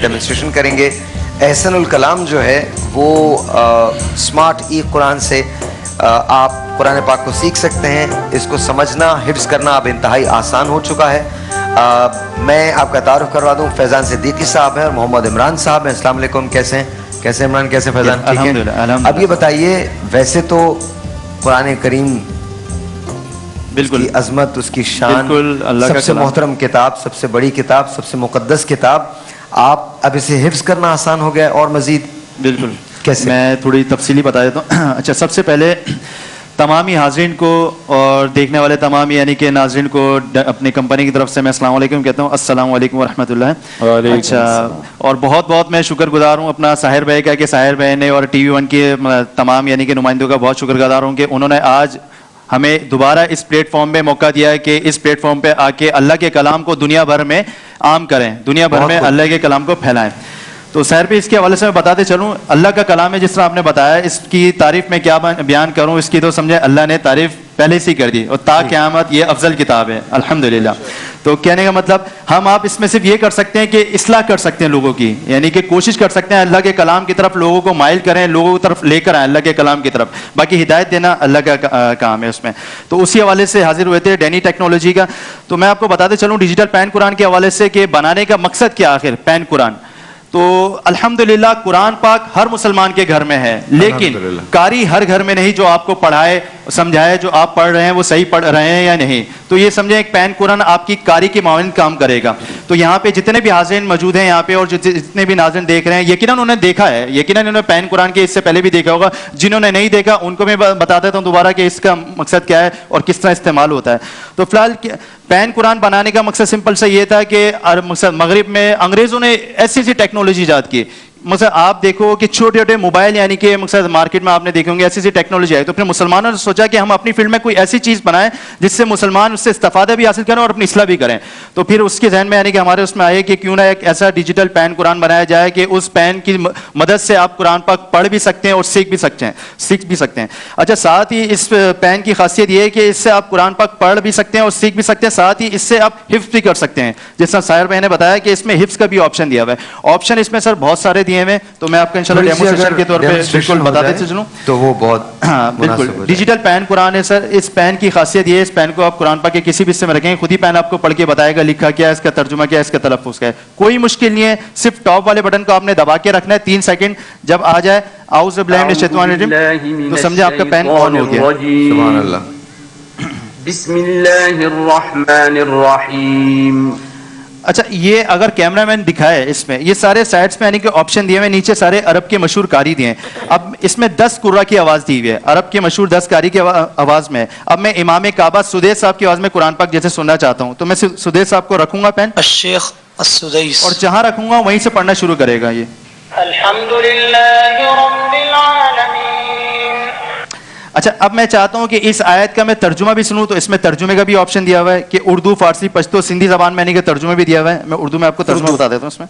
Demonstration کریں گے. احسن الکلام جو ہے وہ اسمارٹ ای قرآن سے آپ قرآن پاک کو سیکھ سکتے ہیں. اس کو سمجھنا حفظ کرنا اب انتہائی آسان ہو چکا ہے. میں آپ کا تعارف کروا دوں, فیضان صدیقی صاحب ہیں اور محمد عمران صاحب ہیں. السلام علیکم. کیسے ہیں؟ کیسے عمران, کیسے فیضان؟ ٹھیک ہے. اب یہ بتائیے, ویسے تو قرآن کریم بالکل عظمت, اس کی شان, سب سے محترم کتاب, سب سے بڑی کتاب, سب سے مقدس کتاب, آپ اب اسے حفظ کرنا آسان ہو گیا اور مزید بالکل کیسے؟ میں تھوڑی تفصیلی بتا دیتا ہوں. اچھا, سب سے پہلے تمامی حاضرین کو اور دیکھنے والے تمام یعنی کہ ناظرین کو اپنی کمپنی کی طرف سے میں السلام علیکم کہتا ہوں. السلام علیکم ورحمۃ اللہ. اچھا, اور بہت بہت میں شکر گزار ہوں اپنا ساحر بھائی کا کہ ساحر بھائی نے اور ٹی وی ون کے تمام یعنی کہ نمائندوں کا بہت شکر گزار ہوں کہ انہوں نے آج ہمیں دوبارہ اس پلیٹ فارم پہ موقع دیا ہے کہ اس پلیٹ فارم پہ آ کے اللہ کے کلام کو دنیا بھر میں عام کریں, دنیا بھر میں اللہ کے کلام کو پھیلائیں. تو سیر پہ اس کے حوالے سے میں بتاتے چلوں, اللہ کا کلام ہے جس طرح آپ نے بتایا, اس کی تعریف میں کیا بیان کروں, اس کی تو سمجھے اللہ نے تعریف پہلے سے کر دی, اور تا قیامت یہ افضل کتاب ہے الحمدللہ. تو کہنے کا مطلب ہم آپ اس میں صرف یہ کر سکتے ہیں کہ اصلاح کر سکتے ہیں لوگوں کی, یعنی کہ کوشش کر سکتے ہیں اللہ کے کلام کی طرف لوگوں کو مائل کریں, لوگوں کی طرف لے کر آئیں اللہ کے کلام کی طرف. باقی ہدایت دینا اللہ کا کام ہے اس میں. تو اسی حوالے سے حاضر ہوئے تھے ڈینی ٹیکنالوجی کا. تو میں آپ کو بتاتے چلوں ڈیجیٹل پین قرآن کے حوالے سے کہ بنانے کا مقصد کیا آخر پین قرآن. تو الحمدللہ قرآن پاک ہر مسلمان کے گھر میں ہے, لیکن قاری ہر گھر میں نہیں جو آپ کو پڑھائے سمجھائے جو آپ پڑھ رہے ہیں وہ صحیح پڑھ رہے ہیں یا نہیں. تو یہ سمجھیں ایک پین قرآن آپ کی قاری کی معاونت کام کرے گا. تو یہاں پہ جتنے بھی حاضرین موجود ہیں یہاں پہ اور جتنے بھی ناظرین دیکھ رہے ہیں, یقیناً انہوں نے دیکھا ہے, یقیناً انہوں نے پین قرآن کے اس سے پہلے بھی دیکھا ہوگا. جنہوں نے نہیں دیکھا ان کو میں بتا دیتا ہوں دوبارہ کہ اس کا مقصد کیا ہے اور کس طرح استعمال ہوتا ہے. تو فی الحال پین قرآن بنانے کا مقصد سمپل سے یہ تھا کہ مغرب میں انگریزوں نے ایسی ایسی ٹیکنالوجی ایجاد کی. مثلا آپ دیکھو کہ چھوٹے چھوٹے موبائل یعنی کہ مقصد مارکیٹ میں آپ نے دیکھے ہوں گے ایسی ایسی ٹیکنالوجی آئی. تو پھر مسلمانوں نے سوچا کہ ہم اپنی فیلڈ میں کوئی ایسی چیز بنائیں جس سے مسلمان اس سے استفادہ بھی حاصل کریں اور اپنی اصلاح بھی کریں. تو پھر اس کے ذہن میں یعنی کہ ہمارے اس میں آئے کہ کیوں نہ ایک ایسا ڈیجیٹل پین قرآن بنایا جائے کہ اس پین کی مدد سے آپ قرآن پاک پڑھ بھی سکتے ہیں اور سیکھ بھی سکتے ہیں. اچھا, ساتھ ہی اس پین کی خاصیت یہ ہے کہ اس سے آپ قرآن پاک پڑھ بھی سکتے ہیں اور سیکھ بھی سکتے ہیں, ساتھ ہی اس سے آپ حفظ بھی کر سکتے ہیں. جس طرح ساحر بھائی نے بتایا کہ اس میں حفظ کا بھی آپشن دیا ہوا ہے. آپشن اس میں سر بہت سارے دیے ہوئے ہیں, تو میں آپ کو انشاءاللہ ڈیمونسٹریشن کے طور پہ بالکل بتاتے چلوں تو وہ بہت بالکل ڈیجیٹل پین قرآن ہے سر. اس پین کی خاصیت یہ ہے, اس پین کو آپ قرآن پاک کے کسی بھی حصے میں رکھیں, خود ہی پین آپ کو پڑھ کے بتائے گا لکھا کیا ہے, اس کا ترجمہ کیا ہے, اس کا تلفظ کیا ہے. کوئی مشکل نہیں ہے, صرف ٹاپ والے بٹن کو آپ نے دبا کے رکھنا ہے 3 سیکنڈ. جب آ جائے اعوذ باللہ من الشیطان الرجیم تو سمجھے آپ کا پین آن ہو گیا. سبحان اللہ. بسم اللہ الرحمن الرحیم. اچھا, یہ اگر کیمرہ مین دکھائے اس میں یہ سارے سائڈس میں یعنی کہ آپشن دیے ہوئے, نیچے سارے عرب کے مشہور قاری دیے ہیں. اب اس میں 10 قرہ کی آواز دی ہوئی ہے, عرب کے مشہور 10 قاری کی آواز میں. اب میں امام کعبہ سدیس صاحب کی آواز میں قرآن پاک جیسے سننا چاہتا ہوں, تو میں سدیس صاحب کو رکھوں گا پین الشیخ السدیس, اور جہاں رکھوں گا وہیں سے پڑھنا شروع کرے گا. یہ الحمدللہ رب العالمین. اچھا, اب میں چاہتا ہوں کہ اس آیت کا میں ترجمہ بھی سنوں, تو اس میں ترجمے کا بھی آپشن دیا ہوا ہے کہ اردو, فارسی, پشتو, سندھی زبان میں یعنی کہ ترجمہ بھی دیا ہوا ہے. میں اردو میں آپ کو ترجمہ بتا دیتا ہوں. اس میں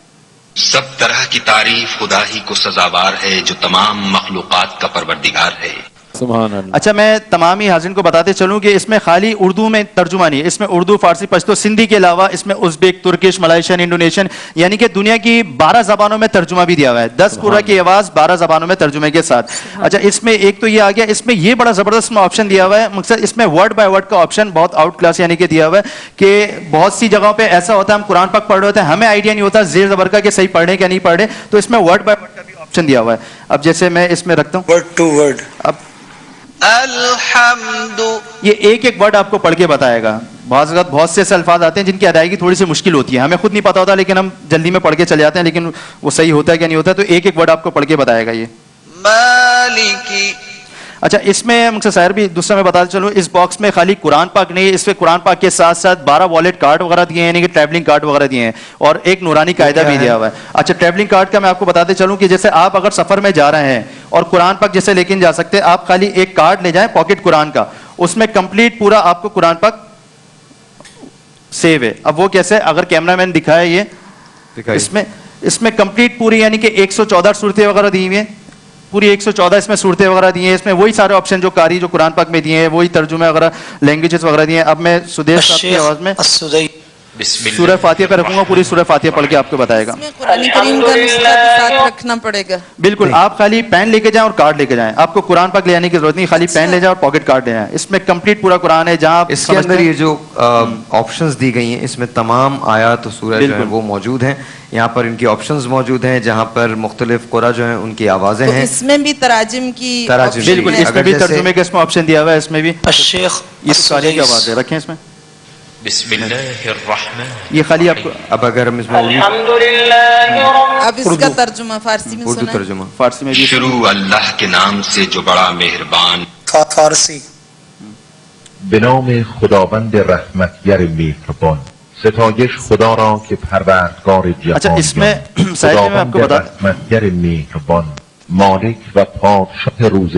سب طرح کی تعریف خدا ہی کو سزاوار ہے جو تمام مخلوقات کا پروردگار ہے. سبحان اللہ. اچھا, میں تمام ہی حاضرین کو بتاتے چلوں کہ اس میں خالی اردو میں ترجمہ نہیں ہے, اس میں اردو, فارسی, پشتو, سندھی کے علاوہ اس میں ازبیک, ترکش, ملائیشین, انڈونیشین یعنی کہ دنیا کی 12 زبانوں میں ترجمہ بھی دیا ہوا ہے. 10 قرہ کی آواز 12 زبانوں میں ترجمے کے ساتھ. اچھا, اس میں ایک تو یہ آ گیا, اس میں یہ بڑا زبردست آپشن دیا ہوا ہے. مقصد اس میں ورڈ بائی ورڈ کا آپشن بہت آؤٹ کلاس یعنی کہ دیا ہوا ہے کہ بہت سی جگہوں پہ ایسا ہوتا ہے ہم قرآن پاک پڑھ رہے ہوتے ہیں, ہمیں آئیڈیا نہیں ہوتا زیر زبر کا کہ صحیح پڑھ رہے کہ نہیں پڑھ رہے, تو اس میں ورڈ بائی ورڈ کا بھی آپشن دیا ہوا ہے. اب جیسے میں اس میں رکھتا ہوں ورڈ ٹو ورڈ, اب الحمد, یہ ایک ایک ورڈ آپ کو پڑھ کے بتائے گا. بعض اوقات بہت سے ایسے الفاظ آتے ہیں جن کی ادائیگی تھوڑی سی مشکل ہوتی ہے, ہمیں خود نہیں پتا ہوتا لیکن ہم جلدی میں پڑھ کے چلے جاتے ہیں, لیکن وہ صحیح ہوتا ہے کہ نہیں ہوتا ہے. تو ایک ایک ورڈ آپ کو پڑھ کے بتائے گا یہ مالکی. اچھا, اس میں مقصد سائر بھی دوسرا میں بتا چلوں, اس باکس میں خالی قرآن پاک نہیں, اس میں قرآن پاک کے ساتھ ساتھ 12 والیٹ کارڈ وغیرہ دیے ہیں یعنی کہ ٹریولنگ کارڈ وغیرہ دیے ہیں, اور ایک نورانی قاعدہ بھی دیا ہوا ہے. اچھا, ٹریولنگ کارڈ کا میں آپ کو بتاتے چلوں کہ جیسے آپ اگر سفر میں جا رہے ہیں اور قرآن پاک جیسے لے کے جا سکتے ہیں, آپ خالی ایک کارڈ لے جائیں پاکٹ قرآن کا, اس میں کمپلیٹ پورا آپ کو قرآن پاک سیو ہے. اب وہ کیسے, اگر کیمرہ مین دکھائے یہ اس میں کمپلیٹ پوری یعنی کہ 114 صورتیں وغیرہ دی ہوئی ہیں, پوری 114 اس میں صورتیں وغیرہ دی ہیں. اس میں وہی سارے آپشن جو قاری جو قرآن پاک میں دیے ہیں, وہی ترجمے وغیرہ لینگویجز وغیرہ دیے ہیں. اب میں سدیش صاحب کی آواز میں سورہ فاتحہ پہ رکھوں گا, پوری سورہ فاتحہ پڑھ کے آپ کو بتائے گا. قرآن کریم کا نسخہ ساتھ رکھنا پڑے گا. بالکل, آپ خالی پین لے کے جائیں اور کارڈ لے کے جائیں, آپ کو قرآن پاک لے جانے کی ضرورت نہیں, خالی پین لے جائیں اور پاکٹ کارڈ لے جائیں. اس میں کمپلیٹ پورا قرآن ہے. جہاں اس کے اندر یہ جو آپشنز دی گئی ہیں اس میں تمام آیات و سورہ جو ہیں وہ موجود ہیں. یہاں پر ان کی آپشنز موجود ہیں جہاں پر مختلف قرآن جو ہیں ان کی آوازیں ہیں. اس میں بھی تراجم کی بالکل, اس میں بھی ترجمے کا اس میں آپشن دیا ہوا ہے. اس میں بھی الشیخ یہ ساری کی آواز ہے, رکھیں اس میں. بسم اللہ الرحمن. یہ خالی آپ کو اب اگر ہم اس میں اب اس کا ترجمہ فارسی میں اردو سنائیں. ترجمہ فارسی میں بھی. شروع اللہ کے نام سے جو بڑا مہربان. فارسی. به نام خداوند رحمتگر مهربان. ستایش خدا را که پروردگار اچھا, اس میں جهانیان سائد میں آپ کو بتا رحمتگر مهربان مالک و پادشاه روز.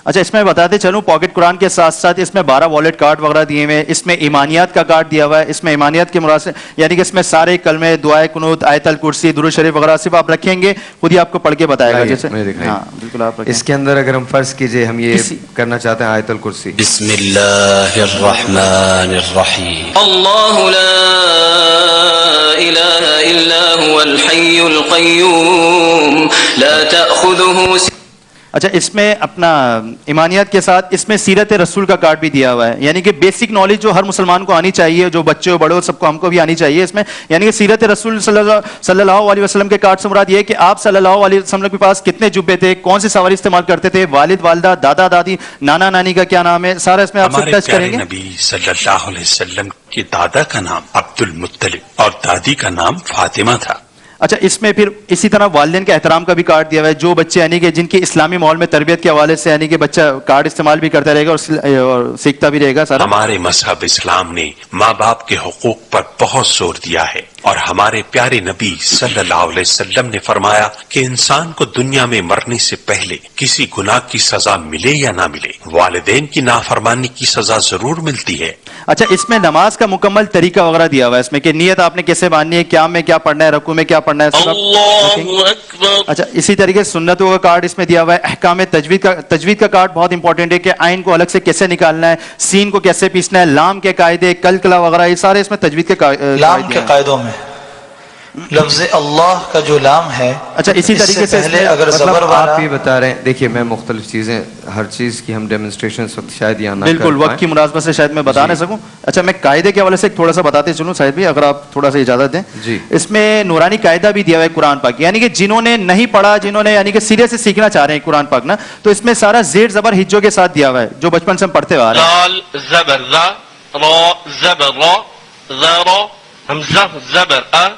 اچھا, اس میں بتاتے چلوں پاکٹ قرآن کے ساتھ ساتھ اس میں 12 والیٹ کارڈ وغیرہ دیے ہوئے ہیں. اس میں ایمانیات کا کارڈ دیا ہوا ہے. اس میں ایمانیات کے مراد سے یعنی کہ اس میں سارے کلمے, دعائے قنوت, آیت الکرسی, درود شریف وغیرہ صرف آپ رکھیں گے, خود ہی آپ کو پڑھ کے بتائے گا. جیسے ہاں بالکل آپ اس کے اندر اگر ہم فرض کیجئے ہم یہ کرنا چاہتے ہیں آیت الکرسی. بسم اللہ الرحمن الرحیم. اللہ لا الہ الا هو الحی القیوم لا تأخذه. اچھا, اس میں اپنا ایمانیات کے ساتھ اس میں سیرت رسول کا کارڈ بھی دیا ہوا ہے. یعنی کہ بیسک نالج جو ہر مسلمان کو آنی چاہیے, جو بچے ہو بڑے ہو سب کو, ہم کو بھی آنی چاہیے. اس میں یعنی کہ سیرت رسول صلی اللہ علیہ وسلم کے کارڈ سے مراد یہ ہے کہ آپ صلی اللہ علیہ وسلم کے پاس کتنے جبے تھے, کون سی سواری استعمال کرتے تھے, والد والدہ, دادا دادی, نانا نانی کا کیا نام ہے, سارا اس میں آپ سے ٹچ کریں گے. نبی صلی اللہ علیہ وسلم کے دادا کا نام عبد المطلب اور دادی کا نام فاطمہ تھا. اچھا, اس میں پھر اسی طرح والدین کے احترام کا بھی کارڈ دیا ہوا ہے. جو بچے یعنی کہ جن کی اسلامی ماحول میں تربیت کے حوالے سے یعنی کہ بچہ کارڈ استعمال بھی کرتا رہے گا اور سیکھتا بھی رہے گا سارا. ہمارے مذہب اسلام نے ماں باپ کے حقوق پر بہت زور دیا ہے, اور ہمارے پیارے نبی صلی اللہ علیہ وسلم نے فرمایا کہ انسان کو دنیا میں مرنے سے پہلے کسی گناہ کی سزا ملے یا نہ ملے, والدین کی نافرمانی کی سزا ضرور ملتی ہے. اچھا, اس میں نماز کا مکمل طریقہ وغیرہ دیا ہوا ہے. اس میں کہ نیت آپ نے کیسے باندھنی ہے, قیام میں کیا پڑھنا ہے, رکوع میں کیا پڑھنا ہے. اچھا, اسی طریقے سے سنتوں کا کارڈ اس میں دیا ہوا ہے. احکام تجوید کا کارڈ بہت انپورٹنٹ ہے کہ عین کو الگ سے کیسے نکالنا ہے, سین کو کیسے پیسنا ہے, لام کے قاعدے, کلکلا وغیرہ, یہ سارے اس میں تجوید کے لام کے قاعدوں میں لفظ اللہ کا جو لام ہے. اچھا, اسی طریقے سے پہلے اگر زبر والا آپ یہ بتا رہے ہیں, دیکھیے میں مختلف چیزیں, ہر چیز کی ہم ڈیمونسٹریشن اس وقت شاید یہاں نہ کر بالکل وقت کی مناسبت سے شاید میں بتا نہ سکوں. اچھا, میں قاعدے کے حوالے سے تھوڑا سا بتاتے چلوں شاید بھی, اگر آپ تھوڑا سا اجازت دیں. جی, اس میں نورانی قاعدہ بھی دیا ہوا ہے قرآن پاک, یعنی کہ جنہوں نے نہیں پڑھا, جنہوں نے یعنی کہ سیرے سے سیکھنا چاہ رہے ہیں قرآن پاک نا, تو اس میں سارا زیر زبر ہجوں کے ساتھ دیا ہوا ہے جو بچپن سے ہم پڑھتے آ رہے ہیں. زبر را, را زبر را, ذرا حمزہ زبر ا,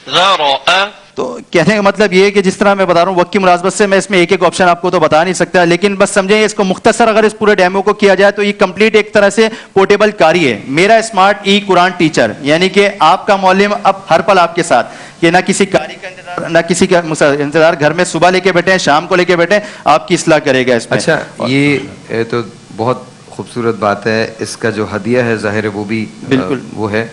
ذرا. تو کہنے کا مطلب یہ ہے کہ جس طرح میں بتا رہا ہوں وقت کی مناسبت سے میں اس میں ایک ایک آپشن آپ کو تو بتا نہیں سکتا, لیکن بس سمجھیں اس کو مختصر اگر اس پورے ڈیمو کو کیا جائے تو یہ کمپلیٹ ایک طرح سے پورٹیبل کاری ہے. میرا اسمارٹ ای قرآن ٹیچر, یعنی کہ آپ کا معلم اب ہر پل آپ کے ساتھ, کہ نہ کسی کاری کا انتظار, نہ کسی کا انتظار, گھر میں صبح لے کے بیٹھے ہیں, شام کو لے کے بیٹھے ہیں, آپ کی اصلاح کرے گا اس میں. اچھا, یہ تو بہت خوبصورت بات ہے. اس کا جو ہدیہ ہے ظاہر وہ بھی بالکل وہ ہے.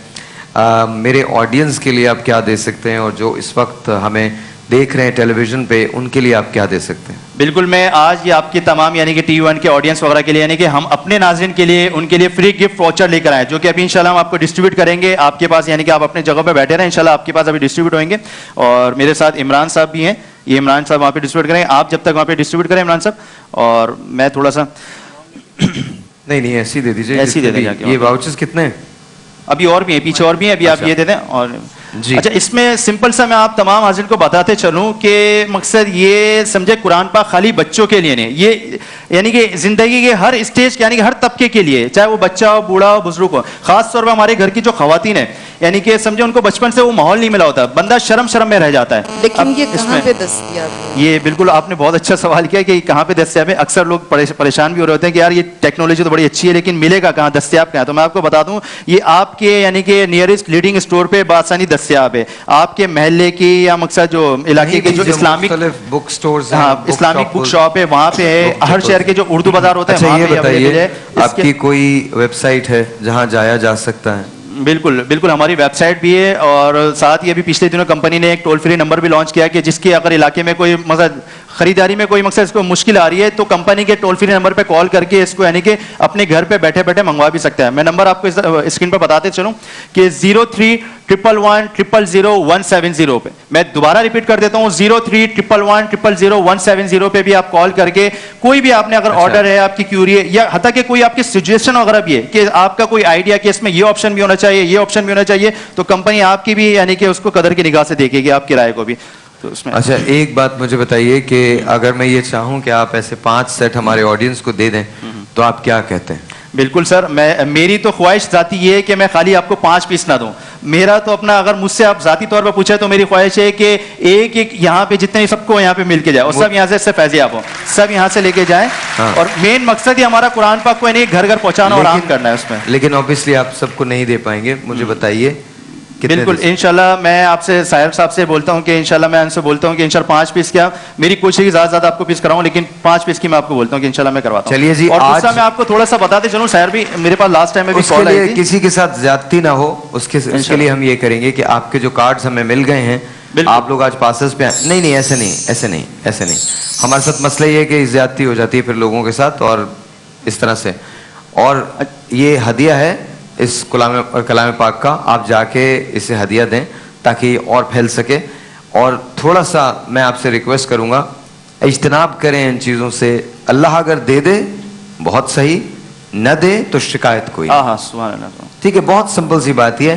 میرے آڈینس کے لیے آپ کیا دے سکتے ہیں, اور جو اس وقت ہمیں دیکھ رہے ہیں ٹیلی ویژن پہ, ان کے لیے آپ کیا دے سکتے ہیں؟ بالکل, میں آج یہ آپ کی تمام یعنی کہ ٹی وی ون کے آڈینس وغیرہ کے لیے, یعنی کہ ہم اپنے ناظرین کے لیے ان کے لیے فری گفٹ واچر لے کر آئے, جو کہ ابھی انشاءاللہ ہم آپ کو ڈسٹریبیوٹ کریں گے آپ کے پاس, یعنی کہ آپ اپنے جگہ پہ بیٹھے رہیں, انشاءاللہ آپ کے پاس ابھی ڈسٹریبیوٹ ہوئیں گے. اور میرے ساتھ عمران صاحب بھی ہیں, یہ عمران صاحب وہاں پہ ڈسٹریبیوٹ کریں گے. آپ جب تک وہاں پہ ڈسٹریبیوٹ کریں عمران صاحب, اور میں تھوڑا سا نہیں ایسی دے دیجیے, ایسی دے دیں. یہ واؤچرز کتنے ہیں؟ ابھی اور بھی ہیں, پیچھے اور بھی ہیں, ابھی آپ یہ دے دیں. اور جی, اچھا, اس میں سمپل سا میں آپ تمام حاضرین کو بتاتے چلوں کہ مقصد یہ سمجھے قرآن پاک خالی بچوں کے لیے نہیں, یہ یعنی کہ زندگی کے ہر اسٹیج یعنی کہ ہر طبقے کے لیے, چاہے وہ بچہ ہو, بوڑھا ہو, بزرگ ہو. خاص طور پر ہمارے گھر کی جو خواتین ہیں, یعنی کہ سمجھے ان کو بچپن سے وہ ماحول نہیں ملا ہوتا, بندہ شرم میں رہ جاتا ہے. لیکن یہ کہاں پہ دستیاب ہے؟ یہ بالکل آپ نے بہت اچھا سوال کیا کہ کہاں پہ دستیاب ہے. اکثر لوگ پریشان بھی ہو رہے ہوتے ہیں کہ یار یہ ٹیکنالوجی تو بڑی اچھی ہے لیکن ملے گا کہاں, دستیاب کہاں؟ تو میں آپ کو بتا دوں, یہ آپ کے یعنی کہ نیئرسٹ لیڈنگ اسٹور پہ بآسانی دستیاب ہے. آپ کے محلے کی یا مقصد جو علاقے کے جو اسلامک بک سٹورز, ہاں اسلامک بک شاپ ہے وہاں پہ ہے. ہر شہر کے جو اردو بازار ہوتا ہے وہاں پہ اویلیبل ہے. آپ کی کوئی ویب سائٹ ہے جہاں جایا جا سکتا ہے؟ بالکل بالکل, ہماری ویب سائٹ بھی ہے, اور ساتھ ہی ابھی پچھلے دنوں کمپنی نے ایک ٹول فری نمبر بھی لانچ کیا کہ جس کے اگر علاقے میں کوئی مطلب خریداری میں کوئی مقصد اس کو مشکل آ رہی ہے تو کمپنی کے ٹول فری نمبر پہ کال کر کے اس کو یعنی کہ اپنے گھر پہ بیٹھے بیٹھے منگوا بھی سکتا ہے. میں نمبر آپ کو اسکرین پہ بتاتے چلوں کہ 0311000170 پہ. میں دوبارہ ریپیٹ کر دیتا ہوں 0311000170 پہ بھی آپ کال کر کے کوئی بھی آپ نے اگر آرڈر ہے آپ کی کیوری ہے یا حتیٰ کہ کوئی آپ کی سجیشن وغیرہ بھی ہے کہ آپ کا کوئی آئیڈیا کہ اس میں یہ آپشن بھی ہونا چاہیے یہ آپشن بھی ہونا چاہیے تو کمپنی آپ کی بھی یعنی کہ اس کو قدر کی نگاہ سے دیکھے گی آپ کی رائے کو بھی. تو اس میں اچھا ایک بات مجھے بتائیے کہ اگر میں یہ چاہوں کہ آپ ایسے 5 سیٹ ہمارے آڈینس کو دے دیں تو آپ کیا کہتے ہیں؟ بالکل سر, میری تو خواہش ذاتی یہ ہے کہ میں خالی آپ کو 5 پیس نہ دوں. میرا تو اپنا اگر مجھ سے آپ ذاتی طور پہ پوچھیں تو میری خواہش ہے کہ ایک یہاں پہ جتنے سب کو یہاں پہ مل کے جائے اور سب یہاں سے فیضیاب ہو, سب یہاں سے لے کے جائیں. اور مین مقصد ہی ہمارا قرآن پاک کو یعنی گھر گھر پہنچانا اور عام کرنا ہے اس میں. لیکن اوبیسلی آپ سب کو نہیں دے پائیں گے, مجھے بتائیے. بالکل انشاءاللہ میں آپ سے ساحر صاحب سے بولتا ہوں کہ انشاءاللہ میں ان سے بولتا ہوں کہ انشاءاللہ 5 پیس کیا میری کوشش ہے زیادہ آپ کو پیس کراؤں لیکن 5 پیس کی میں آپ کو بولتا ہوں کہ انشاءاللہ میں کرواتا ہوں. چلیے جی, اور دوسرا میں آپ کو تھوڑا سا بتاتے چلوں ساحر بھی میرے پاس لاسٹ ٹائم میں بھی کال آئی تھی, کسی کے ساتھ زیادتی نہ ہو اس کے لیے ہم یہ کریں گے کہ آپ کے جو کارڈز ہمیں مل گئے ہیں آپ لوگ آج پاسز پہ نہیں ایسے نہیں ہمارے ساتھ مسئلہ یہ ہے کہ زیادتی ہو جاتی ہے پھر لوگوں کے ساتھ اور اس طرح سے. اور یہ ہدیہ ہے اس کلام پاک کا, آپ جا کے اسے ہدیہ دیں تاکہ اور پھیل سکے. اور تھوڑا سا میں آپ سے ریکویسٹ کروں گا اجتناب کریں ان چیزوں سے. اللہ اگر دے دے بہت صحیح, نہ دے تو شکایت کوئی. سبحان اللہ. ٹھیک ہے, بہت سمپل سی بات یہ ہے.